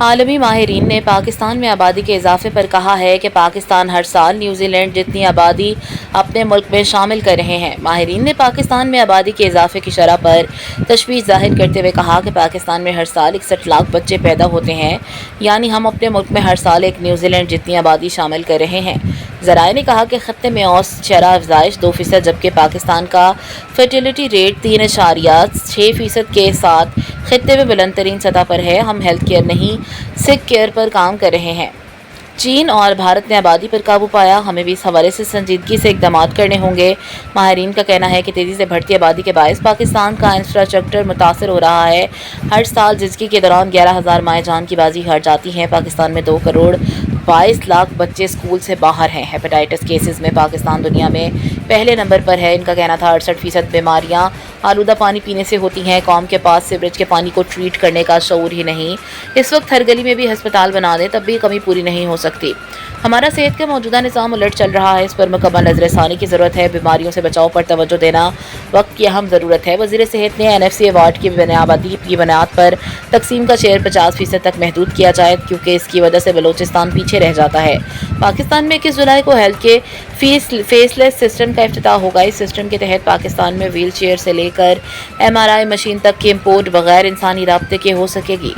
عالمی ماہرین نے پاکستان میں آبادی کے اضافے پر کہا ہے کہ پاکستان ہر سال نیوزی لینڈ جتنی آبادی اپنے ملک میں شامل کر رہے ہیں۔ ماہرین نے پاکستان میں آبادی کے اضافے کی شرح پر تشویش ظاہر کرتے ہوئے کہا کہ پاکستان میں ہر سال 61 لاکھ بچے پیدا ہوتے ہیں، یعنی ہم اپنے ملک میں ہر سال ایک نیوزی لینڈ جتنی آبادی شامل کر رہے ہیں۔ ذرائع نے کہا کہ خطے میں اوسط شرح افزائش 2% جبکہ پاکستان کا فرٹیلٹی ریٹ 3.6% کے ساتھ خطے میں بلند ترین سطح پر ہے۔ ہم ہیلتھ کیئر نہیں سکھ کیئر پر کام کر رہے ہیں۔ چین اور بھارت نے آبادی پر قابو پایا، ہمیں بھی اس حوالے سے سنجیدگی سے اقدامات کرنے ہوں گے۔ ماہرین کا کہنا ہے کہ تیزی سے بڑھتی آبادی کے باعث پاکستان کا انفراسٹرکچر متاثر ہو رہا ہے۔ ہر سال زچگی کے دوران 11,000 مائیں جان کی بازی ہار جاتی ہیں۔ پاکستان میں 2 کروڑ 22 لاکھ بچے اسکول سے باہر ہیں۔ ہیپاٹائٹس کیسز میں پاکستان دنیا میں پہلے نمبر پر ہے۔ ان کا کہنا تھا 68% بیماریاں آلودہ پانی پینے سے ہوتی ہیں۔ قوم کے پاس سیوریج کے پانی کو ٹریٹ کرنے کا شعور ہی نہیں۔ اس وقت ہر گلی میں بھی ہسپتال بنا دیں تب بھی کمی پوری نہیں ہو سکتی۔ ہمارا صحت کا موجودہ نظام الٹ چل رہا ہے، اس پر مکمل نظر ثانی کی ضرورت ہے۔ بیماریوں سے بچاؤ پر توجہ دینا وقت کی اہم ضرورت ہے۔ وزیر صحت نے NFC ایوارڈ کی آبادی کی بنیاد پر تقسیم کا شیئر 50% تک محدود کیا جائے کیونکہ اس کی وجہ سے بلوچستان پیچھے رہ جاتا ہے۔ پاکستان میں 21 جولائی کو ہیلتھ کے فیس لیس سسٹم کا افتتاح ہوگا۔ اس سسٹم کے تحت پاکستان میں ویل چیئر سے لے کر MRI مشین تک کی امپورٹ بغیر انسانی رابطے کے ہو سکے گی۔